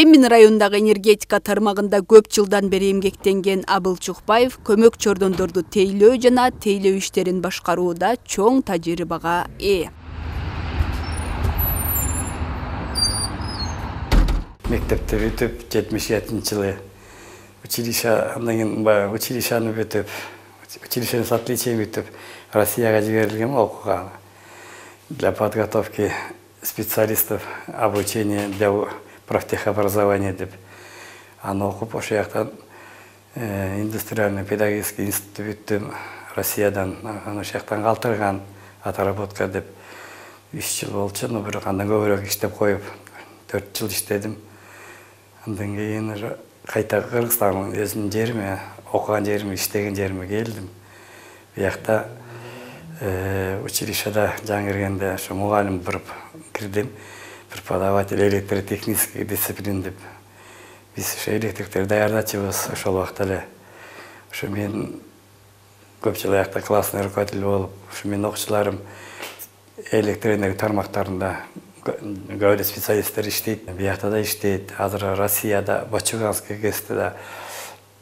Кемин районундагы энергетика тармагында көп жылдан бери эмгектенген Абыл Чукпаев көмөк чордондорду тейлөө жана тейлөө иштерин башкарууда чоң тажрыйбага ээ. Мектепте бүтүп 77-жылы училищаны бүтүп, училищени с отличием бүтүп, Россияга жиберилгем окууга. Для подготовки специалистов обучения для профтехобразования деп. Аны окуп, ошол жактан индустриальный педагогический институт бүттүм. Россиядан ошол жактан калтырган отработка деп 3 жыл болчу, но бирок андан көбүрөөк иштеп коюп 4 жыл иштедим. Андан кийин кайта Кыргызстандын өзүнүн жериме, окуган жериме, иштеген жериме келдим. Биякта училищеда жаңы киргенде ошо мугалим болуп кирдим. Преподаватель электротехнический дисциплин деп. Биз ошо электриктерди даярдачыбыз ошол убакта эле. Ошо мен көп жыл аякта классный руководитель болуп, ошо менин окуучуларым электроэнергия тармактарында көбүрөөк специалисттер иштейт. Биякта да иштейт. Азыр Россияда, Бачуганский ГЭС-те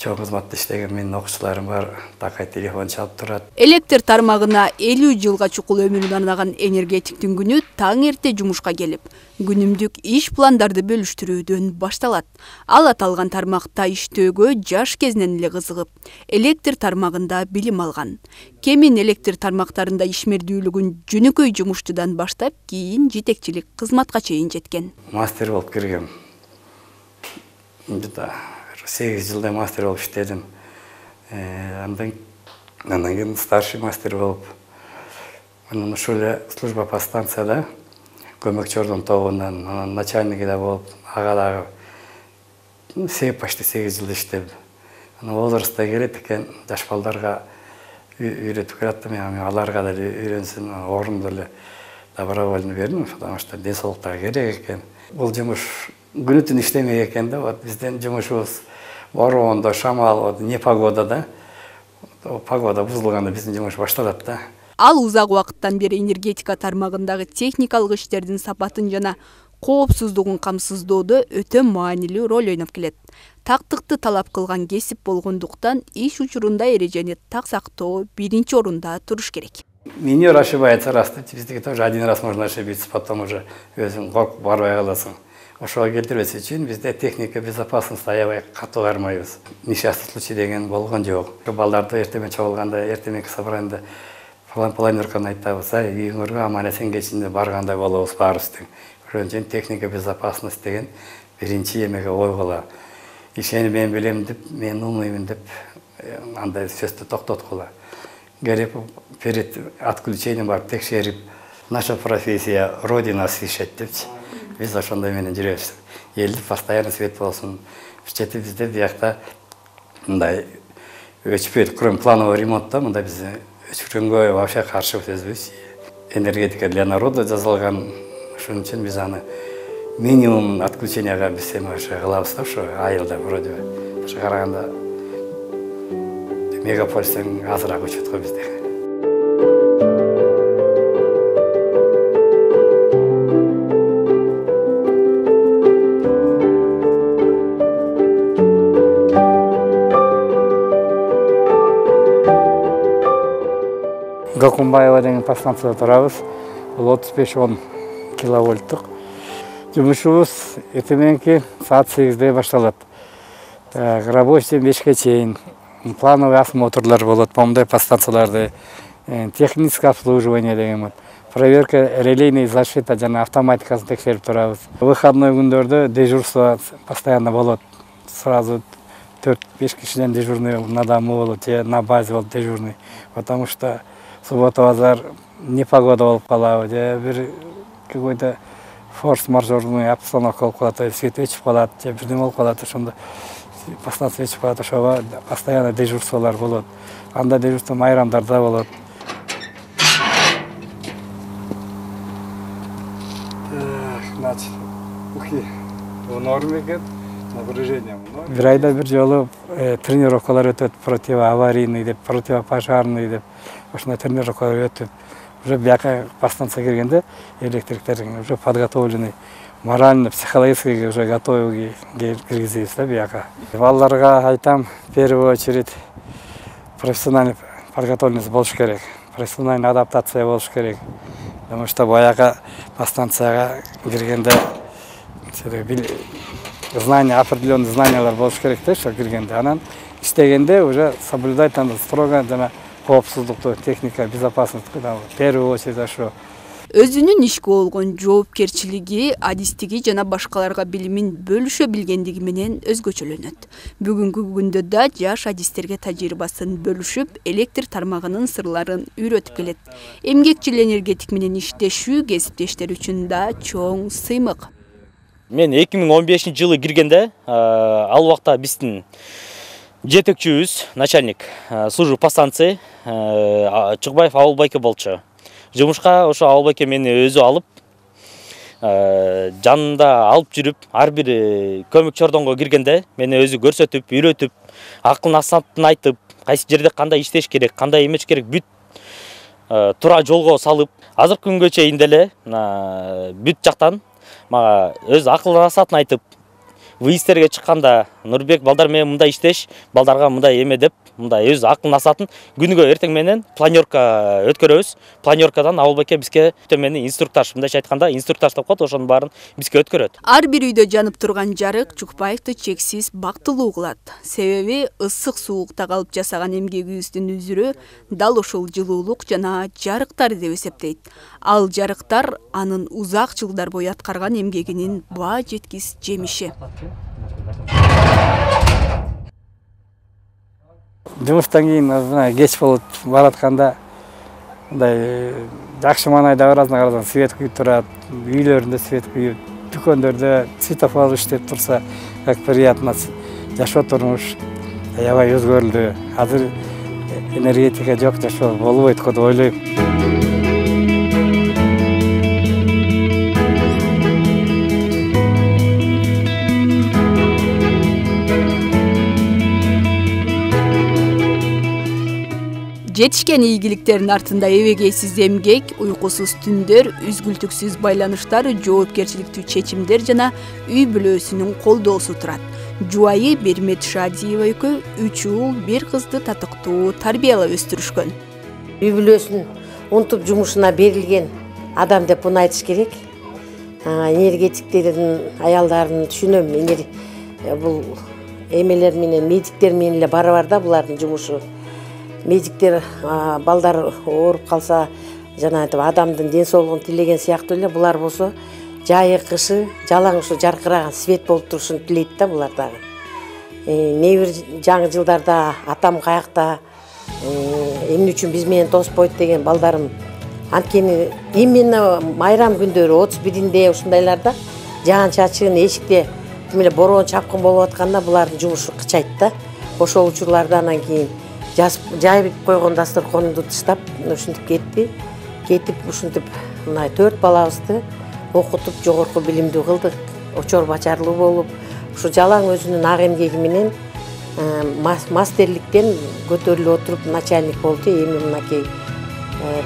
чоң кызматта иштеген менин окуучуларым бар. Такай телефон чалып турат. Электр тармагына 50 жылга чукул өмүрүн арнаган энергетиктин күнү таң эрте жумушка келип, күнүмдүк иш пландарды бөлүштүрүүдөн башталат. Ал аталган тармакта иштөөгө жаш кезинен эле кызыгып, электр тармагында билим алган. Кемин электр тармактарында ишмердүүлүгүн жөнөкөй жумушчудан баштап, кийин жетекчилик кызматка чейин жеткен. Мастер болуп киргем. 8 жылда мастер болуп иштедим. Андан кийин старший мастер болуп, анан ошол эле служба по станцияда көмөкчүрдүн тобунан начальниги да болуп, ага дагы почти 8 жыл иштедим. Анан возрастта келет экен, жаш балдарга үйрөтүп келаттым, аларга да үйрөнсүн, орунду эле добровольно бердим, потому что ден соолуктага керек экен. Бул жумуш күнү түн иштемек экен да, вот биздин жумушубуз бороондо, шамал, непогода да. Погода бузулганда биздин жумуш башталат да. Ал узак убакыттан бери энергетика тармагындагы техникалык иштердин сапатын жана коопсуздугун камсыздоодо өтө маанилүү роль ойноп келет. Тактыкты талап кылган кесип болгондуктан иш учурунда эрежени так сактоо биринчи орунда туруш керек. Минер ошибается раз, биздики тоже один раз можно ошибиться, потом уже өзүң коркуп барбай каласың. Ошого келтирбес үчүн бизде техника безопасности аябай катуу кармайбыз. Несчастный случай деген болгон жок. Балдарды эртеме чогулганда, эртеменки собранияда планерканы айтабыз, үйүңөргө аман-эсен кечинде баргандай болобуз баарыбыз тең. Ошон үчүн техника безопасности деген биринчи эмеге койгула. Ишени мен билем деп, мен умуймун деп, андай сөздү токтоткула. Керек перед отключением барып текшерип, наша профессия Родина освещать депчи. Биз ошондой менен жүрөбүз. Элди постоянно свет болсун. Бизде биякта мындай өчпөйт, кроме планового ремонта, мындай биз өчкөнгө вообще каршы сөзбүз. Энергетика для народа жазылган. Ошон үчүн биз аны минимум отключенияга биз эми кылабыз да, ошо айылда вроде бы. Ошо караганда мегаполистен азыраак өчөт го бизде. Гакумбаева деген подстанцияда турабыз. Бул 35-10 киловольттук. Жумушубуз эртеменки саат 8-де башталат. Рабочий 5-ке чейин плановый осмотрлар болот, помдай подстанцияларды, техническое обслуживание деген болот. Проверка релейный защита жана автоматикасын текшерип турабыз. Выходной күндөрдө дежурство постоянно болот. Сразу 4-5 кишиден дежурный на дому болот, на базе болот дежурный. Потому что суббота-базар непогода болуп калабы, же бир какой-то форс-мажорный обстановка болуп калат, свет өчүп калат, же бирдеме болуп калат, ошондо постанция өчүп калат, ошого постоянно дежурстволор болот. Анда дежурство майрамдарда болот. Значит, ухи в норме экен, напряжение в норме. Бир айда бир жолу тренировкалар өтөт, противоаварийный деп, противопожарный деп. Ошондой тренировкалар өтүп, уже бияка по станция киргенде электриктер уже подготовленный морально психологически уже готовы киргизбиз да бияка. Балдарга айтам, в первую очередь профессиональный подготовленность болуш керек, профессиональный адаптация болуш керек. Потому что баягы по станцияга киргенде знания, определенные знаниялар болуш керек да, что киргенде. Анан иштегенде уже соблюдать надо строго жана коопсуздукту, техника, безопасность в первую очередь ошо. Өзүнүн ишке болгон жоопкерчилиги, адистиги жана башкаларга билимин бөлүшө билгендиги менен өзгөчөлөнөт. Бүгүнкү күндө да жаш адистерге тажрыйбасын бөлүшүп, электр тармагынын сырларын үйрөтүп келет. Эмгекчил энергетик менен иштешүү кесиптештер үчүн да чоң сыймык. Мен 2015-жылы киргенде, ал убакта биздин жетекчүбүз, начальник службы по станции Чукбаев Абылбайке болчу. Жумушка ошо Абылбайке мени өзү алып, жанында алып жүрүп, ар бир көмөкчү ордонго киргенде мени өзү көрсөтүп, үйрөтүп, акыл насаатын айтып, кайсы жерде кандай иштеш керек, кандай эмеш керек, бүт туура жолго салып, азыркы күнгө чейин деле бүт жактан мага өз акыл насаатын айтып, выездтерге чыкканда Нурбек балдар менен мындай иштеш, балдарга мындай эме деп, мындай өз акыл насаатын күнүгө эртең менен планерка өткөрөбүз. Планеркадан Абылбайке бизге төмени инструктаж, мындайча айтканда инструктаж деп коет, ошонун баарын бизге өткөрөт. Ар бир үйдө жанып турган жарык Чукбаевди чексиз бактылуу кылат. Себеби ысык суукта калып жасаган эмгегибиздин үзүрү дал ушул жылуулук жана жарыктар деп эсептейт. Ал жарыктар анын узак жылдар бою аткарган эмгегинин баа жеткис жемиши. Жумуштан кийин кеч болуп баратканда мындай жакшы маанайда барасың, карасаң свет күйүп турат, үйлөрүндө свет күйүп, дүкөндөрдө светофор иштеп турса, как приятно, жашоо турмуш аябай өзгөрүлдү. Азыр энергетика жок, жашоо болбойт го деп ойлойм. Жетишкен ийгиликтердин артында эбегейсиз эмгек, уйкусуз түндөр, үзгүлтүксүз байланыштар, жоопкерчиликтүү чечимдер жана үй бүлөсүнүн колдоосу турат. Жубайы Бермет Шадиева экөө 3 уул, 1 кызды татыктуу тарбиялап өстүрүшкөн. Үй бүлөсүн унутуп жумушуна берилген адам деп буну айтыш керек. Энергетиктердин аялдарын түшүнөм. Бул эмелер менен, медиктер менен эле барабар да булардын жумушу. Медиктер балдар ооруп калса, жана адамдын ден соолугун тилеген сыяктуу эле булар болсо жайы кышы жалаң ушу жаркыраган свет болуп турушун тилейт да булар дагы. Небир жаңы жылдарда атам каякта, эмне үчүн биз менен тоспойт деген балдарым. Анткени именно майрам күндөрү 31-инде ушундайларда жаан чачын эшикте эле бороон чапкын болуп атканда булардын жумушу кычайт да. Ошол учурларда анан кийин жайып койгон дасторконду тыштап, ушинтип кетип ушинтип мына 4 балабызды окутуп, жогорку билимдүү кылдык, очор бачарлуу болуп, ушу жалаң өзүнүн ак эмгеги менен мастерликтен көтөрүлүп отуруп начальник болду. Эми мынакей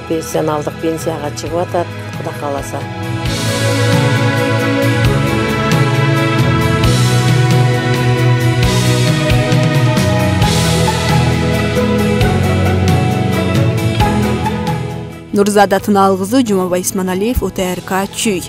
пенсионалдык пенсияга чыгып атат, Кудай кааласа. Нурзада Тынаалкызы, Жумабай Исманалиев, ОТРК Чүй.